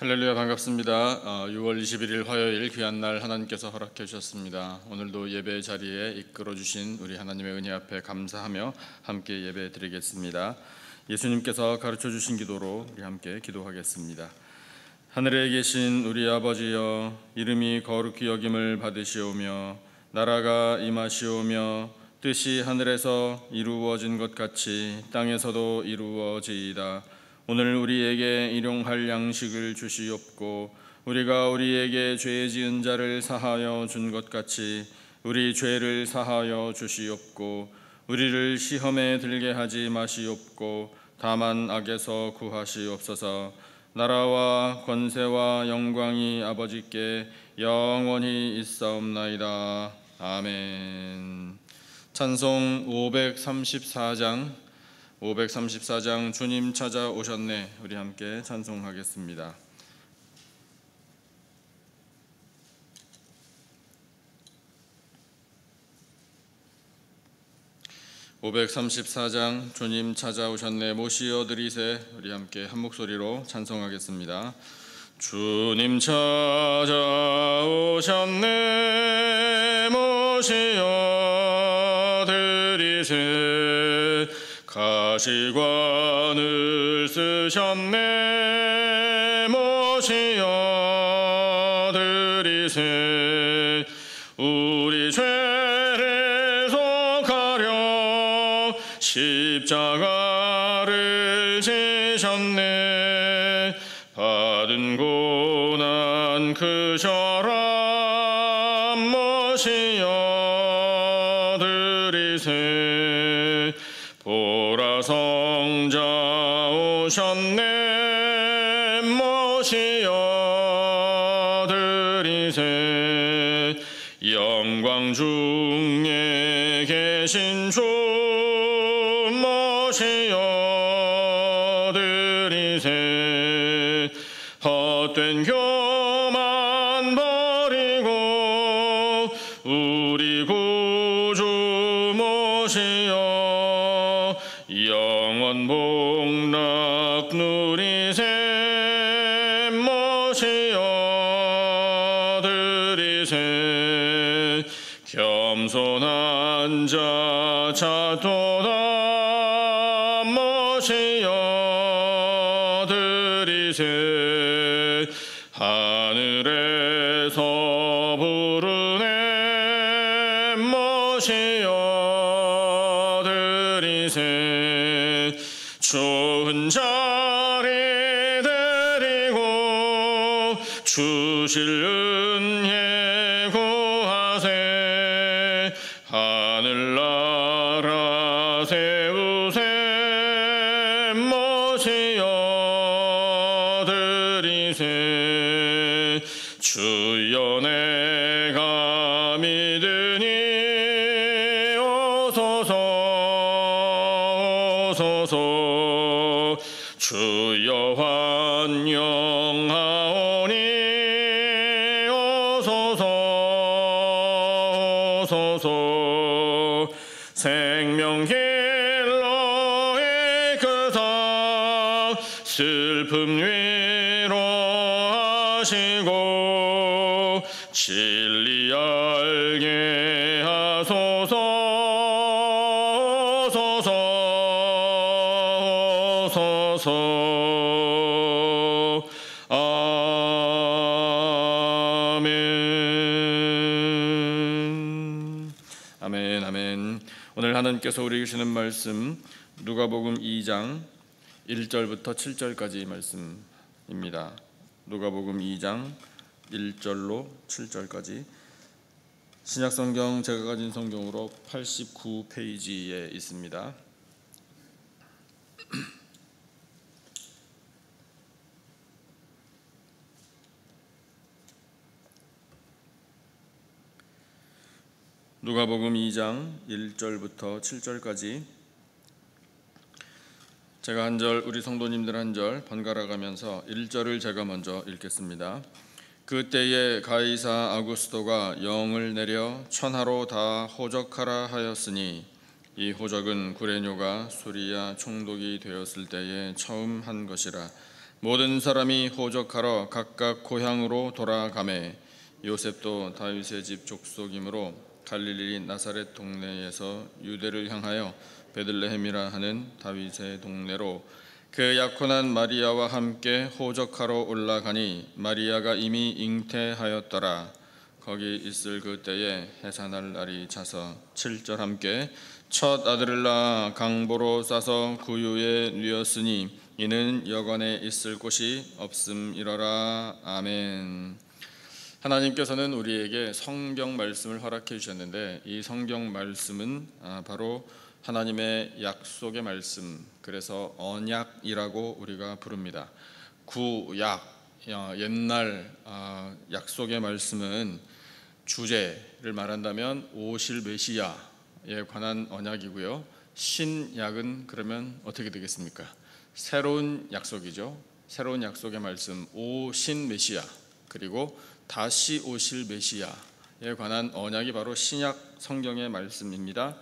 할렐루야, 반갑습니다. 6월 21일 화요일 귀한 날 하나님께서 허락해 주셨습니다. 오늘도 예배 자리에 이끌어 주신 우리 하나님의 은혜 앞에 감사하며 함께 예배 드리겠습니다. 예수님께서 가르쳐 주신 기도로 우리 함께 기도하겠습니다. 하늘에 계신 우리 아버지여, 이름이 거룩히 여김을 받으시오며 나라가 임하시오며 뜻이 하늘에서 이루어진 것 같이 땅에서도 이루어지이다. 오늘 우리에게 일용할 양식을 주시옵고 우리가 우리에게 죄 지은 자를 사하여 준 것 같이 우리 죄를 사하여 주시옵고 우리를 시험에 들게 하지 마시옵고 다만 악에서 구하시옵소서. 나라와 권세와 영광이 아버지께 영원히 있사옵나이다. 아멘. 찬송 534장 주님 찾아오셨네. 우리 함께 찬송하겠습니다. 534장 주님 찾아오셨네 모시어 드리세. 우리 함께 한 목소리로 찬송하겠습니다. 주님 찾아오셨네 모시어 드리세. 가시관을 쓰셨네 모시어 드리세. 우리 죄를 속하려 십자가를 지셨네. 받은 고난 크셔라 모시어 드리세. 보라 성자 오셨네 모시어 드리세. 영광 중에 계신 주 모시어 드리세. 헛된 교만 버리고 우리 구주 모시어 영원 복락 누리세 모시어 드리세. 겸손한 자 찾도다 모시어 드리세. 하늘에서 부르네 모시어 드리세. 좋은 자리 데리고 주실 은혜 구하세. 하늘나라 세우세 모시어 드리세. 주여 내가 믿으니 오소서 오소서. 주여 환영하오니 오소서 오소서. 생명길로 이끄사 슬픔 위로하시고 진리 알게 하소서 오소서 오소서. 아멘. 아멘. 아멘. 오늘 하나님께서 우리에게 주시는 말씀 누가복음 2장 1절부터 7절까지 말씀입니다. 누가복음 2장 1절로 7절까지 신약성경 제가 가진 성경으로 89페이지에 있습니다. 누가복음 2장 1절부터 7절까지 제가 한 절, 우리 성도님들 한 절 번갈아 가면서 1절을 제가 먼저 읽겠습니다. 그때에 가이사 아구스토가 영을 내려 천하로 다 호적하라 하였으니 이 호적은 구레뇨가 수리아 총독이 되었을 때에 처음 한 것이라. 모든 사람이 호적하러 각각 고향으로 돌아가매 요셉도 다윗의 집 족속이므로 갈릴리 나사렛 동네에서 유대를 향하여 베들레헴이라 하는 다윗의 동네로 그 약혼한 마리아와 함께 호적하러 올라가니 마리아가 이미 잉태하였더라. 거기 있을 그때에 해산할 날이 차서 7절 함께 첫 아들을 낳아 강보로 싸서 구유에 누였으니 이는 여관에 있을 곳이 없음이러라. 아멘. 하나님께서는 우리에게 성경 말씀을 허락해 주셨는데 이 성경 말씀은 바로 하나님의 약속의 말씀, 그래서 언약이라고 우리가 부릅니다. 구약, 옛날 약속의 말씀은 주제를 말한다면 오실 메시아에 관한 언약이고요. 신약은 그러면 어떻게 되겠습니까? 새로운 약속이죠. 새로운 약속의 말씀, 오신 메시아, 그리고 다시 오실 메시아에 관한 언약이 바로 신약 성경의 말씀입니다.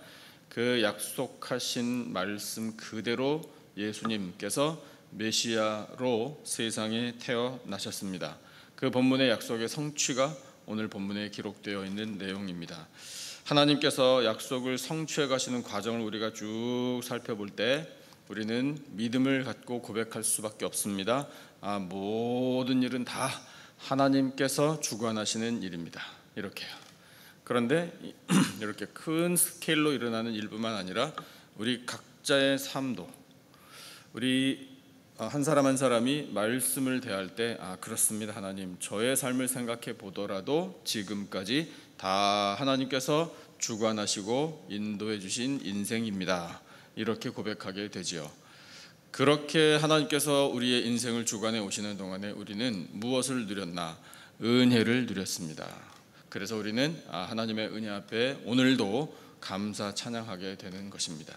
그 약속하신 말씀 그대로 예수님께서 메시아로 세상에 태어나셨습니다. 그 본문의 약속의 성취가 오늘 본문에 기록되어 있는 내용입니다. 하나님께서 약속을 성취해 가시는 과정을 우리가 쭉 살펴볼 때 우리는 믿음을 갖고 고백할 수밖에 없습니다. 모든 일은 다 하나님께서 주관하시는 일입니다. 이렇게요. 그런데 이렇게 큰 스케일로 일어나는 일뿐만 아니라 우리 각자의 삶도, 우리 한 사람 한 사람이 말씀을 대할 때 그렇습니다. 하나님, 저의 삶을 생각해 보더라도 지금까지 다 하나님께서 주관하시고 인도해 주신 인생입니다. 이렇게 고백하게 되지요. 그렇게 하나님께서 우리의 인생을 주관해 오시는 동안에 우리는 무엇을 누렸나? 은혜를 누렸습니다. 그래서 우리는 하나님의 은혜 앞에 오늘도 감사 찬양하게 되는 것입니다.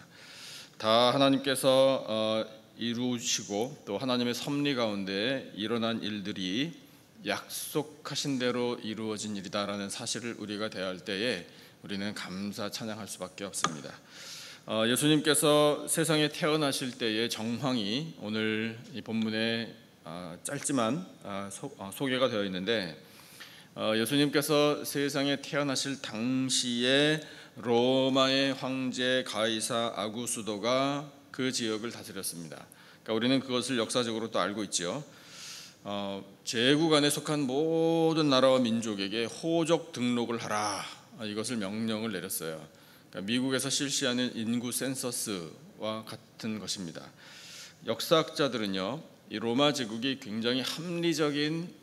다 하나님께서 이루시고 또 하나님의 섭리 가운데 일어난 일들이 약속하신 대로 이루어진 일이다라는 사실을 우리가 대할 때에 우리는 감사 찬양할 수밖에 없습니다. 예수님께서 세상에 태어나실 때의 정황이 오늘 이 본문에 짧지만 소개가 되어 있는데, 예수님께서 세상에 태어나실 당시에 로마의 황제 가이사 아구스도가 그 지역을 다스렸습니다. 그러니까 우리는 그것을 역사적으로 또 알고 있죠. 제국 안에 속한 모든 나라와 민족에게 호적 등록을 하라, 이것을 명령을 내렸어요. 그러니까 미국에서 실시하는 인구 센서스와 같은 것입니다. 역사학자들은요, 이 로마 제국이 굉장히 합리적인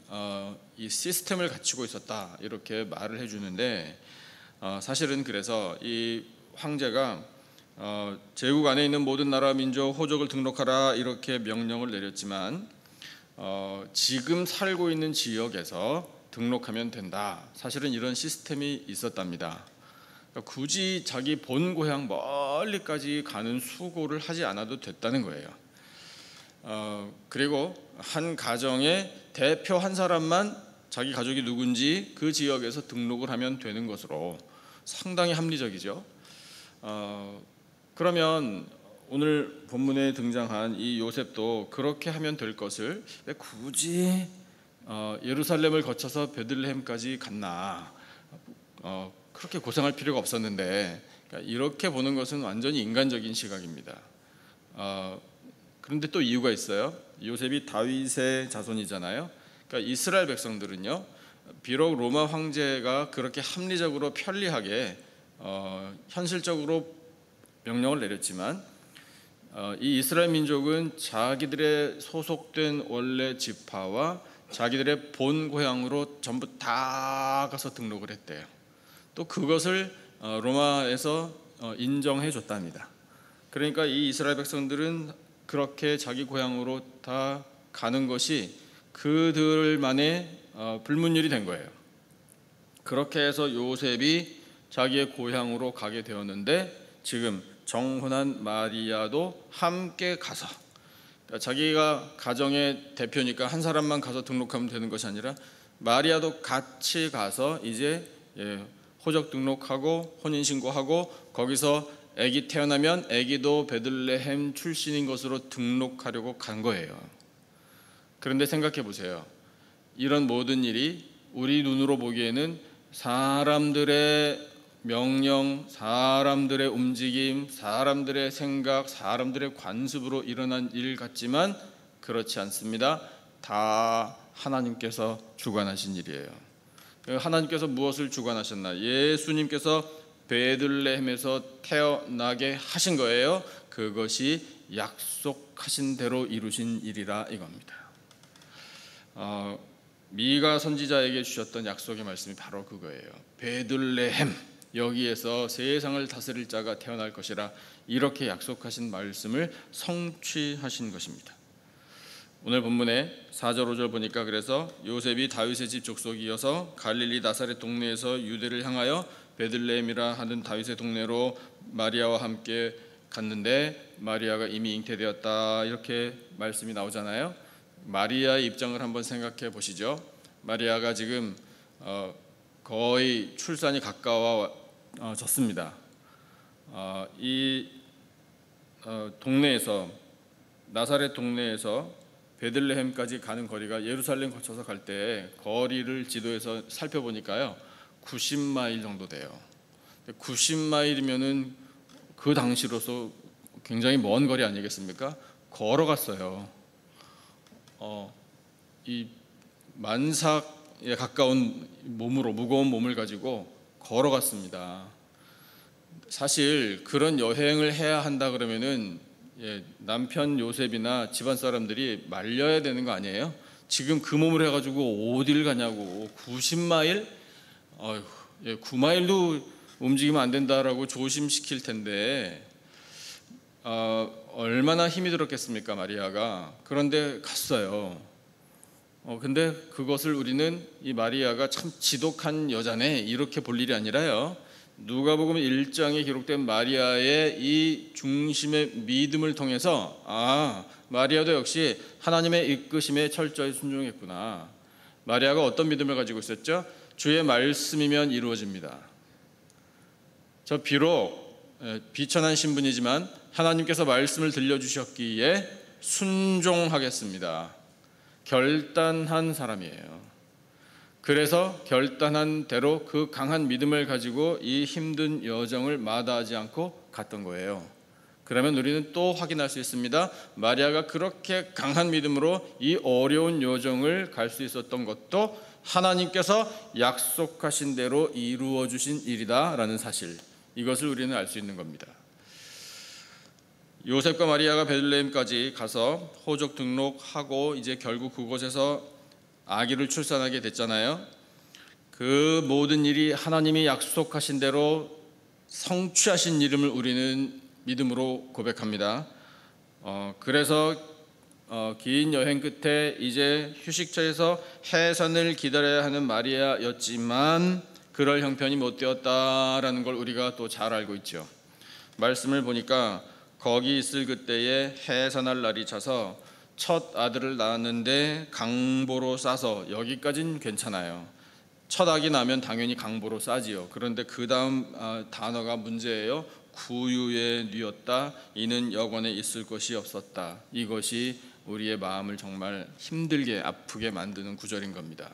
이 시스템을 갖추고 있었다 이렇게 말을 해주는데, 사실은 그래서 이 황제가 제국 안에 있는 모든 나라 민족 호적을 등록하라 이렇게 명령을 내렸지만 지금 살고 있는 지역에서 등록하면 된다, 사실은 이런 시스템이 있었답니다. 그러니까 굳이 자기 본 고향 멀리까지 가는 수고를 하지 않아도 됐다는 거예요. 그리고 한 가정의 대표 한 사람만 자기 가족이 누군지 그 지역에서 등록을 하면 되는 것으로 상당히 합리적이죠. 그러면 오늘 본문에 등장한 이 요셉도 그렇게 하면 될 것을 왜 굳이 예루살렘을 거쳐서 베들레헴까지 갔나? 그렇게 고생할 필요가 없었는데, 그러니까 이렇게 보는 것은 완전히 인간적인 시각입니다. 그런데 또 이유가 있어요. 요셉이 다윗의 자손이잖아요. 그러니까 이스라엘 백성들은요, 비록 로마 황제가 그렇게 합리적으로 편리하게 현실적으로 명령을 내렸지만 이 이스라엘 민족은 자기들의 소속된 원래 지파와 자기들의 본 고향으로 전부 다 가서 등록을 했대요. 또 그것을 로마에서 인정해 줬답니다. 그러니까 이 이스라엘 백성들은 그렇게 자기 고향으로 다 가는 것이 그들만의 불문율이 된 거예요. 그렇게 해서 요셉이 자기의 고향으로 가게 되었는데, 지금 정혼한 마리아도 함께 가서, 그러니까 자기가 가정의 대표니까 한 사람만 가서 등록하면 되는 것이 아니라 마리아도 같이 가서 이제 호적 등록하고 혼인신고하고 거기서 아기 태어나면 아기도 베들레헴 출신인 것으로 등록하려고 간 거예요. 그런데 생각해 보세요. 이런 모든 일이 우리 눈으로 보기에는 사람들의 명령, 사람들의 움직임, 사람들의 생각, 사람들의 관습으로 일어난 일 같지만 그렇지 않습니다. 다 하나님께서 주관하신 일이에요. 하나님께서 무엇을 주관하셨나? 예수님께서 베들레헴에서 태어나게 하신 거예요. 그것이 약속하신 대로 이루신 일이라 이겁니다. 미가 선지자에게 주셨던 약속의 말씀이 바로 그거예요. 베들레헴, 여기에서 세상을 다스릴 자가 태어날 것이라, 이렇게 약속하신 말씀을 성취하신 것입니다. 오늘 본문에 4절 5절 보니까, 그래서 요셉이 다윗의 집 족속이어서 갈릴리 나사렛 동네에서 유대를 향하여 베들레헴이라 하는 다윗의 동네로 마리아와 함께 갔는데 마리아가 이미 잉태되었다, 이렇게 말씀이 나오잖아요. 마리아의 입장을 한번 생각해 보시죠. 마리아가 지금 거의 출산이 가까워졌습니다. 이 동네에서, 나사렛 동네에서 베들레헴까지 가는 거리가 예루살렘 거쳐서 갈 때 거리를 지도에서 살펴보니까요 90마일 정도 돼요. 90마일이면은 그 당시로서 굉장히 먼 거리 아니겠습니까? 걸어갔어요. 이 만삭에 가까운 몸으로, 무거운 몸을 가지고 걸어갔습니다. 사실 그런 여행을 해야 한다 그러면은 남편 요셉이나 집안 사람들이 말려야 되는 거 아니에요? 지금 그 몸을 해가지고 어딜 가냐고. 90마일? 9마일도 움직이면 안 된다라고 조심시킬 텐데 얼마나 힘이 들었겠습니까, 마리아가. 그런데 갔어요. 근데 그것을 우리는 이 마리아가 참 지독한 여자네, 이렇게 볼 일이 아니라요, 누가복음 1장에 기록된 마리아의 이 중심의 믿음을 통해서 마리아도 역시 하나님의 이끄심에 철저히 순종했구나. 마리아가 어떤 믿음을 가지고 있었죠? 주의 말씀이면 이루어집니다. 저 비록 비천한 신분이지만 하나님께서 말씀을 들려주셨기에 순종하겠습니다. 결단한 사람이에요. 그래서 결단한 대로 그 강한 믿음을 가지고 이 힘든 여정을 마다하지 않고 갔던 거예요. 그러면 우리는 또 확인할 수 있습니다. 마리아가 그렇게 강한 믿음으로 이 어려운 여정을 갈 수 있었던 것도 하나님께서 약속하신 대로 이루어 주신 일이다라는 사실, 이것을 우리는 알 수 있는 겁니다. 요셉과 마리아가 베들레헴까지 가서 호적 등록하고 이제 결국 그곳에서 아기를 출산하게 됐잖아요. 그 모든 일이 하나님이 약속하신 대로 성취하신 이름을 우리는 믿음으로 고백합니다. 그래서 긴 여행 끝에 이제 휴식처에서 해산을 기다려야 하는 마리아였지만 그럴 형편이 못 되었다라는 걸 우리가 또 잘 알고 있죠. 말씀을 보니까 거기 있을 그때에 해산할 날이 차서 첫 아들을 낳았는데 강보로 싸서, 여기까지는 괜찮아요. 첫 아기 나면 당연히 강보로 싸지요. 그런데 그 다음 단어가 문제예요. 구유에 뉘었다. 이는 여관에 있을 것이 없었다. 이것이 우리의 마음을 정말 힘들게 아프게 만드는 구절인 겁니다.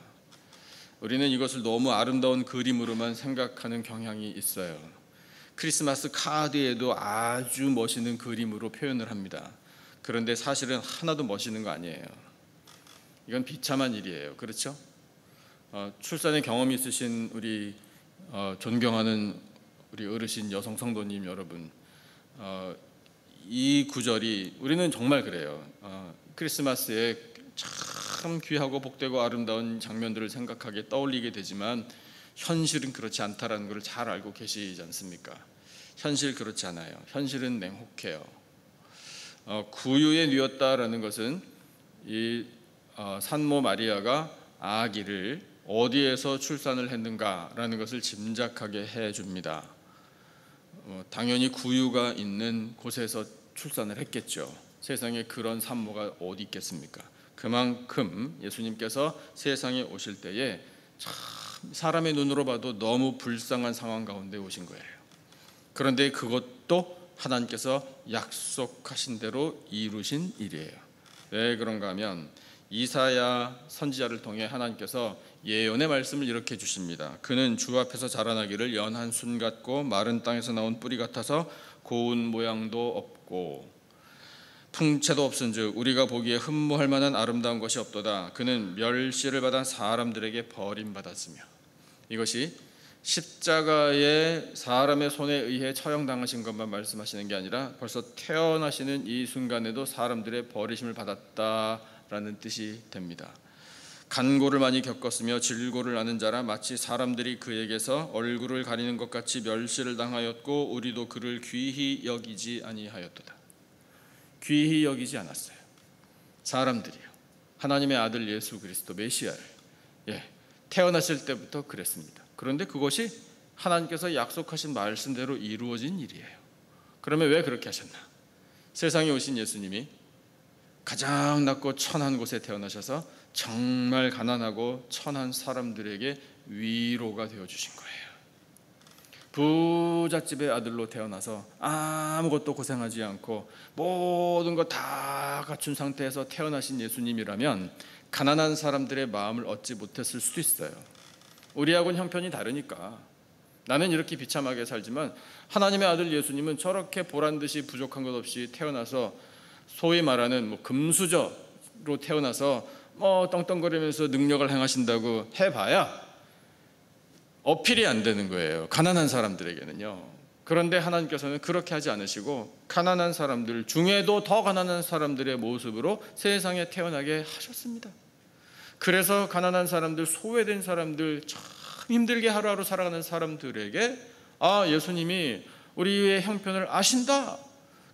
우리는 이것을 너무 아름다운 그림으로만 생각하는 경향이 있어요. 크리스마스 카드에도 아주 멋있는 그림으로 표현을 합니다. 그런데 사실은 하나도 멋있는 거 아니에요. 이건 비참한 일이에요. 그렇죠? 출산의 경험이 있으신 우리 존경하는 우리 어르신 여성 성도님 여러분, 이 구절이 우리는 정말 그래요. 크리스마스에 참 귀하고 복되고 아름다운 장면들을 생각하게 떠올리게 되지만 현실은 그렇지 않다라는 걸 잘 알고 계시지 않습니까? 현실 그렇지 않아요. 현실은 냉혹해요. 구유에 뉘었다라는 것은 이 산모 마리아가 아기를 어디에서 출산을 했는가라는 것을 짐작하게 해줍니다. 당연히 구유가 있는 곳에서 출산을 했겠죠. 세상에 그런 산모가 어디 있겠습니까? 그만큼 예수님께서 세상에 오실 때에 참 사람의 눈으로 봐도 너무 불쌍한 상황 가운데 오신 거예요. 그런데 그것도 하나님께서 약속하신 대로 이루신 일이에요. 왜 그런가 하면 이사야 선지자를 통해 하나님께서 예언의 말씀을 이렇게 주십니다. 그는 주 앞에서 자라나기를 연한 순 같고 마른 땅에서 나온 뿌리 같아서 고운 모양도 없고 풍채도 없은즉 우리가 보기에 흠모할 만한 아름다운 것이 없도다. 그는 멸시를 받아 사람들에게 버림받았으며. 이것이 십자가에 사람의 손에 의해 처형당하신 것만 말씀하시는 게 아니라 벌써 태어나시는 이 순간에도 사람들의 버리심을 받았다라는 뜻이 됩니다. 간고를 많이 겪었으며 질고를 아는 자라 마치 사람들이 그에게서 얼굴을 가리는 것 같이 멸시를 당하였고 우리도 그를 귀히 여기지 아니하였도다. 귀히 여기지 않았어요. 사람들이요. 하나님의 아들 예수 그리스도 메시아를 태어났을 때부터 그랬습니다. 그런데 그것이 하나님께서 약속하신 말씀대로 이루어진 일이에요. 그러면 왜 그렇게 하셨나? 세상에 오신 예수님이 가장 낮고 천한 곳에 태어나셔서 정말 가난하고 천한 사람들에게 위로가 되어주신 거예요. 부잣집의 아들로 태어나서 아무것도 고생하지 않고 모든 것 다 갖춘 상태에서 태어나신 예수님이라면 가난한 사람들의 마음을 얻지 못했을 수도 있어요. 우리하고는 형편이 다르니까. 나는 이렇게 비참하게 살지만 하나님의 아들 예수님은 저렇게 보란듯이 부족한 것 없이 태어나서 소위 말하는 금수저로 태어나서 떵떵거리면서 능력을 행하신다고 해봐야 어필이 안 되는 거예요. 가난한 사람들에게는요. 그런데 하나님께서는 그렇게 하지 않으시고 가난한 사람들 중에도 더 가난한 사람들의 모습으로 세상에 태어나게 하셨습니다. 그래서 가난한 사람들, 소외된 사람들, 참 힘들게 하루하루 살아가는 사람들에게 예수님이 우리의 형편을 아신다.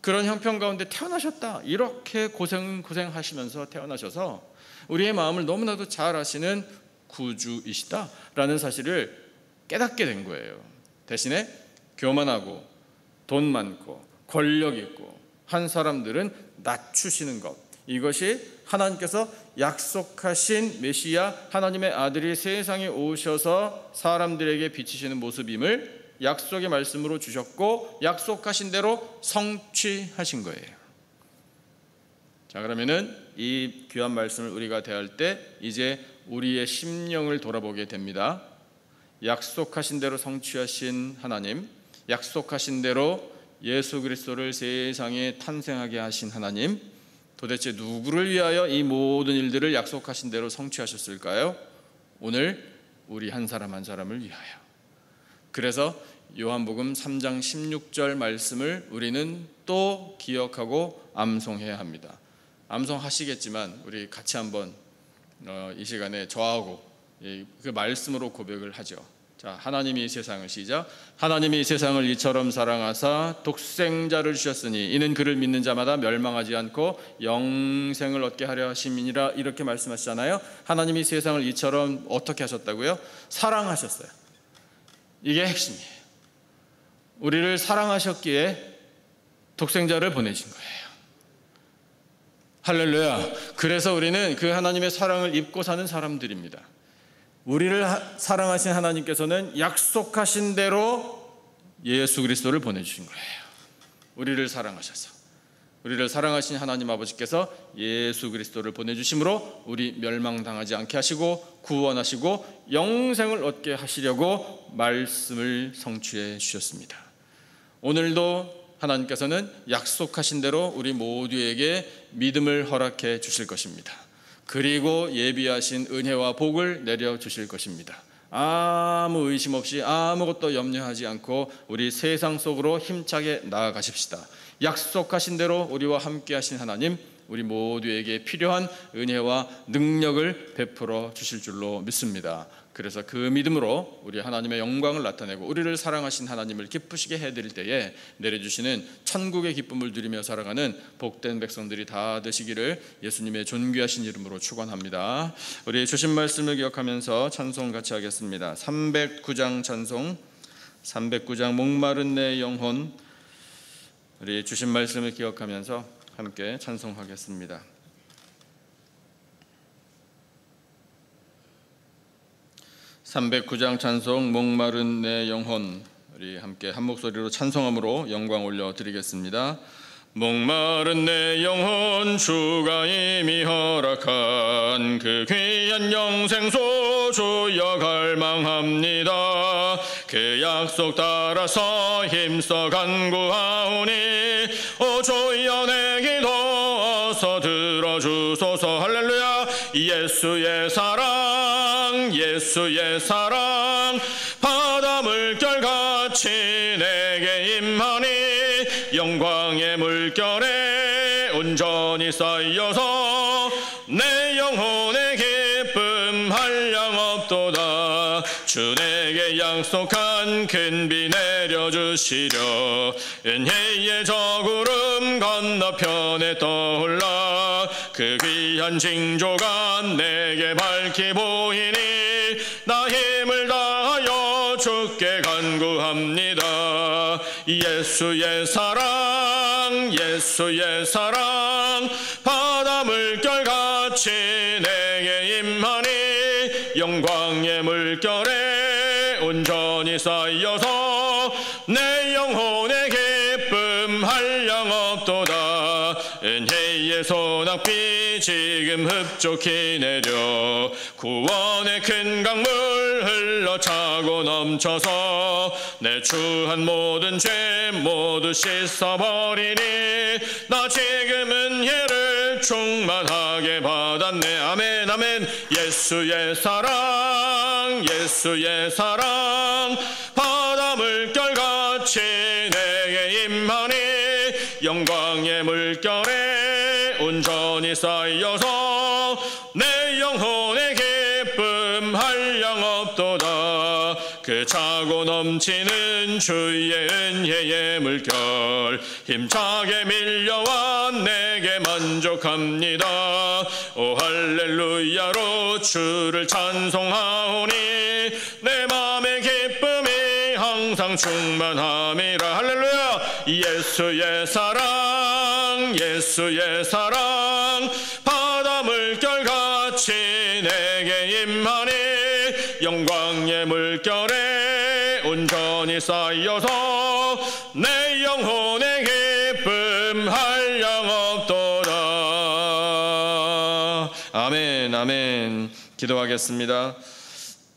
그런 형편 가운데 태어나셨다. 이렇게 고생하시면서 태어나셔서 우리의 마음을 너무나도 잘 아시는 구주이시다라는 사실을 깨닫게 된 거예요. 대신에 교만하고 돈 많고 권력 있고 한 사람들은 낮추시는 것, 이것이 하나님께서 약속하신 메시아 하나님의 아들이 세상에 오셔서 사람들에게 비치시는 모습임을 약속의 말씀으로 주셨고 약속하신 대로 성취하신 거예요. 자, 그러면은 이 귀한 말씀을 우리가 대할 때 이제 우리의 심령을 돌아보게 됩니다. 약속하신 대로 성취하신 하나님, 약속하신 대로 예수 그리스도를 세상에 탄생하게 하신 하나님, 도대체 누구를 위하여 이 모든 일들을 약속하신 대로 성취하셨을까요? 오늘 우리 한 사람 한 사람을 위하여. 그래서 요한복음 3장 16절 말씀을 우리는 또 기억하고 암송해야 합니다. 암송하시겠지만 우리 같이 한번 이 시간에 저하고 그 말씀으로 고백을 하죠. 자, 하나님이 세상을 시작. 하나님이 세상을 이처럼 사랑하사 독생자를 주셨으니 이는 그를 믿는 자마다 멸망하지 않고 영생을 얻게 하려 하심이니라. 이렇게 말씀하시잖아요. 하나님이 세상을 이처럼 어떻게 하셨다고요? 사랑하셨어요. 이게 핵심이에요. 우리를 사랑하셨기에 독생자를 보내신 거예요. 할렐루야. 그래서 우리는 그 하나님의 사랑을 입고 사는 사람들입니다. 우리를 사랑하신 하나님께서는 약속하신 대로 예수 그리스도를 보내주신 거예요. 우리를 사랑하셔서, 우리를 사랑하신 하나님 아버지께서 예수 그리스도를 보내주심으로 우리 멸망당하지 않게 하시고 구원하시고 영생을 얻게 하시려고 말씀을 성취해 주셨습니다. 오늘도 하나님께서는 약속하신 대로 우리 모두에게 믿음을 허락해 주실 것입니다. 그리고 예비하신 은혜와 복을 내려주실 것입니다. 아무 의심 없이 아무것도 염려하지 않고 우리 세상 속으로 힘차게 나아가십시다. 약속하신 대로 우리와 함께 하신 하나님, 우리 모두에게 필요한 은혜와 능력을 베풀어 주실 줄로 믿습니다. 그래서 그 믿음으로 우리 하나님의 영광을 나타내고 우리를 사랑하신 하나님을 기쁘시게 해드릴 때에 내려주시는 천국의 기쁨을 누리며 살아가는 복된 백성들이 다 되시기를 예수님의 존귀하신 이름으로 축원합니다. 우리 주신 말씀을 기억하면서 찬송 같이 하겠습니다. 309장 찬송, 309장 목마른 내 영혼, 우리 주신 말씀을 기억하면서 함께 찬송하겠습니다. (309장) 찬송 목마른 내 영혼, 우리 함께 한 목소리로 찬송함으로 영광 올려드리겠습니다. 목마른 내 영혼 주가 이미 허락한 그 귀한 영생소 주여 갈망합니다. 그 약속 따라서 힘써 간구하오니 오 주여 내 기도 어서 들어주소서. 할렐루야. 예수의 사랑 예수의 사랑 바다 물결같이 내게 임하니 영광의 물결에 온전히 쌓여서 내 영혼의 기쁨 한량없도다. 주 내게 약속한 큰 비 내려주시려 은혜의 저 구름 건너편에 떠올라 그 귀한 징조가 내게 밝히 보이니 나 힘을 다하여 주께 간구합니다. 예수의 사랑 예수의 사랑 바다 물결같이 내게 임하니 영광의 물결에 온전히 쌓여서 내 영혼의 기쁨 한량없도다. 은혜의 소낙비 지금 흡족히 내려 구원의 큰 강물 흘러차고 넘쳐서 내 추한 모든 죄 모두 씻어버리니 나 지금 은혜를 충만하게 받았네. 아멘 아멘. 예수의 사랑 예수의 사랑 바다 물결같이 내게 임하니 영광의 물결에 온전히 쌓여서 내 영혼의 기쁨 한량없도다. 그 차고 넘치는 주의 은혜의 물결 힘차게 밀려와 내게 만족합니다. 오 할렐루야로 주를 찬송하오니 내 맘의 기쁨이 항상 충만함이라. 할렐루야. 예수의 사랑 예수의 사랑 바다 물결같이 내게 임하니 영광의 물결에 온전히 쌓여서 내 영혼의 기쁨 한량없도다. 아멘 아멘. 기도하겠습니다.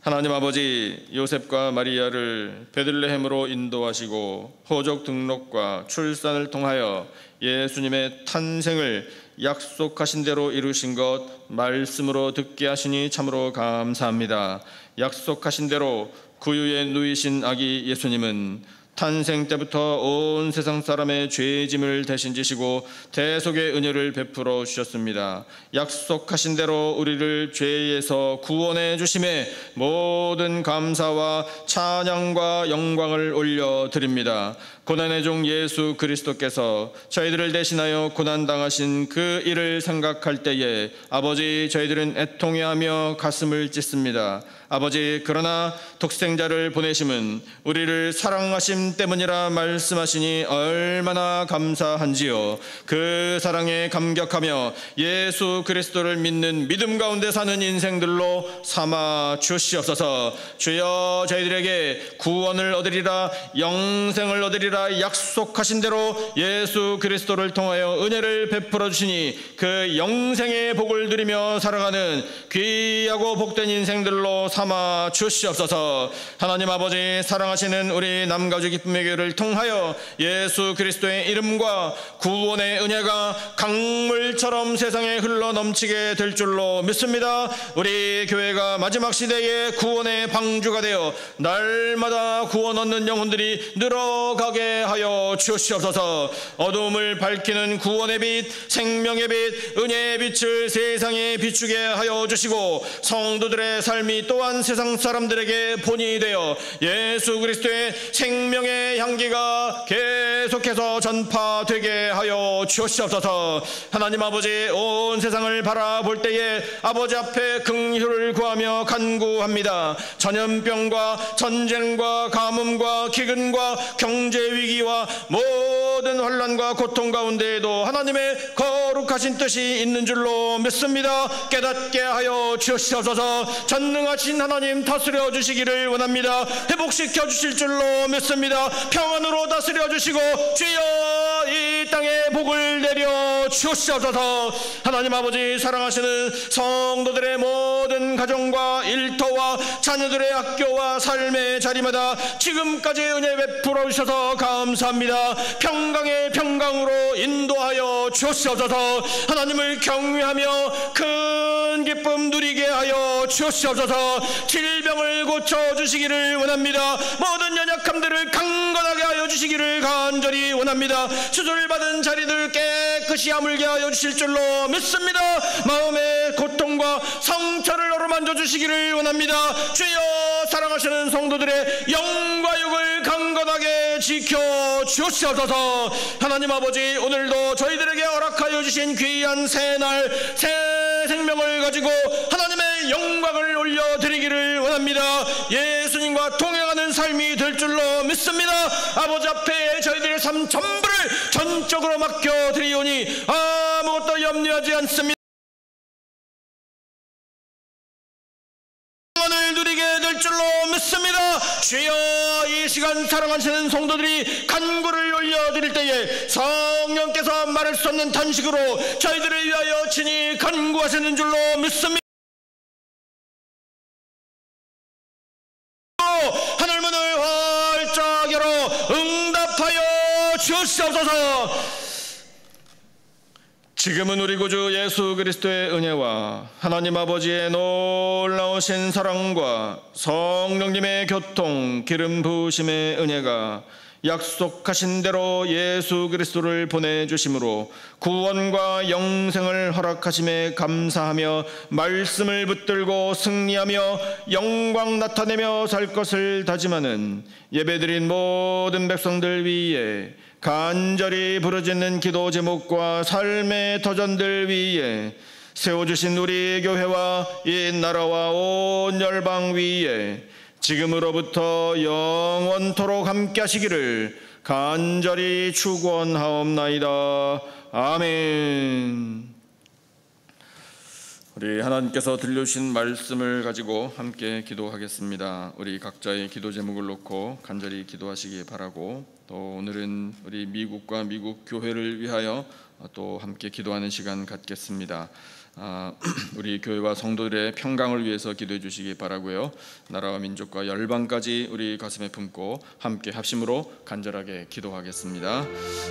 하나님 아버지, 요셉과 마리아를 베들레헴으로 인도하시고 호적 등록과 출산을 통하여 예수님의 탄생을 약속하신 대로 이루신 것 말씀으로 듣게 하시니 참으로 감사합니다. 약속하신 대로 구유에 누이신 아기 예수님은 탄생 때부터 온 세상 사람의 죄 짐을 대신 지시고 대속의 은혜를 베풀어 주셨습니다. 약속하신 대로 우리를 죄에서 구원해 주심에 모든 감사와 찬양과 영광을 올려드립니다. 고난의 종 예수 그리스도께서 저희들을 대신하여 고난당하신 그 일을 생각할 때에 아버지, 저희들은 애통해하며 가슴을 찢습니다. 아버지, 그러나 독생자를 보내심은 우리를 사랑하심 때문이라 말씀하시니 얼마나 감사한지요. 그 사랑에 감격하며 예수 그리스도를 믿는 믿음 가운데 사는 인생들로 삼아 주시옵소서. 주여, 저희들에게 구원을 얻으리라, 영생을 얻으리라 약속하신 대로 예수 그리스도를 통하여 은혜를 베풀어 주시니 그 영생의 복을 누리며 살아가는 귀하고 복된 인생들로 삼아 주시옵소서. 하나님 아버지, 사랑하시는 우리 남가주 기쁨의 교회를 통하여 예수 그리스도의 이름과 구원의 은혜가 강물처럼 세상에 흘러 넘치게 될 줄로 믿습니다. 우리 교회가 마지막 시대의 구원의 방주가 되어 날마다 구원 얻는 영혼들이 늘어가게 하여 주시옵소서. 어둠을 밝히는 구원의 빛, 생명의 빛, 은혜의 빛을 세상에 비추게 하여 주시고 성도들의 삶이 또한 세상 사람들에게 본이 되어 예수 그리스도의 생명의 향기가 계속해서 전파되게 하여 주시옵소서. 하나님 아버지, 온 세상을 바라볼 때에 아버지 앞에 긍휼을 구하며 간구합니다. 전염병과 전쟁과 가뭄과 기근과 경제 위기와 모든 환난과 고통 가운데에도 하나님의 거룩하신 뜻이 있는 줄로 믿습니다. 깨닫게 하여 주시옵소서. 전능하신 하나님 다스려 주시기를 원합니다. 회복시켜 주실 줄로 믿습니다. 평안으로 다스려 주시고 주여 이 이 땅에 복을 내려 주시옵소서. 하나님 아버지, 사랑하시는 성도들의 모든 가정과 일터와 자녀들의 학교와 삶의 자리마다 지금까지 은혜 베풀어 주셔서 감사합니다. 평강의 평강으로 인도하여 주시옵소서. 하나님을 경외하며 큰 기쁨 누리게 하여 주시옵소서. 질병을 고쳐주시기를 원합니다. 모든 연약함들을 강건하게 하여 주시기를 간절히 원합니다. 수술받은 자리들 깨끗이 아물게 하여 주실 줄로 믿습니다. 마음의 고통과 상처를 어루만져 주시기를 원합니다. 주여, 사랑하시는 성도들의 영과 육을 강건하게 지켜 주시옵소서. 하나님 아버지, 오늘도 저희들에게 허락하여 주신 귀한 새날 새 생명을 가지고 하나님의 영광을 올려드리기를 원합니다. 예수님과 동행하는 삶이 될 줄로 믿습니다. 아버지 앞에 저희들의 삶 전부를 전적으로 맡겨드리오니 아무것도 염려하지 않습니다. 누리게 될 줄로 믿습니다. 주여, 이 시간 사랑하시는 성도들이 간구를 올려드릴 때에 성령께서 말할 수 없는 탄식으로 저희들을 위하여 친히 간구하시는 줄로 믿습니다. 하늘문을 활짝 열어 응답하여 주시옵소서. 지금은 우리 구주 예수 그리스도의 은혜와 하나님 아버지의 놀라우신 사랑과 성령님의 교통 기름 부으심의 은혜가 약속하신 대로 예수 그리스도를 보내주심으로 구원과 영생을 허락하심에 감사하며 말씀을 붙들고 승리하며 영광 나타내며 살 것을 다짐하는 예배드린 모든 백성들 위에 간절히 부르짖는 기도 제목과 삶의 터전들 위에 세워주신 우리 교회와 이 나라와 온 열방 위에 지금으로부터 영원토록 함께 하시기를 간절히 축원하옵나이다. 아멘. 우리 하나님께서 들려주신 말씀을 가지고 함께 기도하겠습니다. 우리 각자의 기도 제목을 놓고 간절히 기도하시기 바라고, 또 오늘은 우리 미국과 미국 교회를 위하여 또 함께 기도하는 시간 갖겠습니다. 우리 교회와 성도들의 평강을 위해서 기도해 주시기 바라고요. 나라와 민족과 열방까지 우리 가슴에 품고 함께 합심으로 간절하게 기도하겠습니다.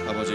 아버지,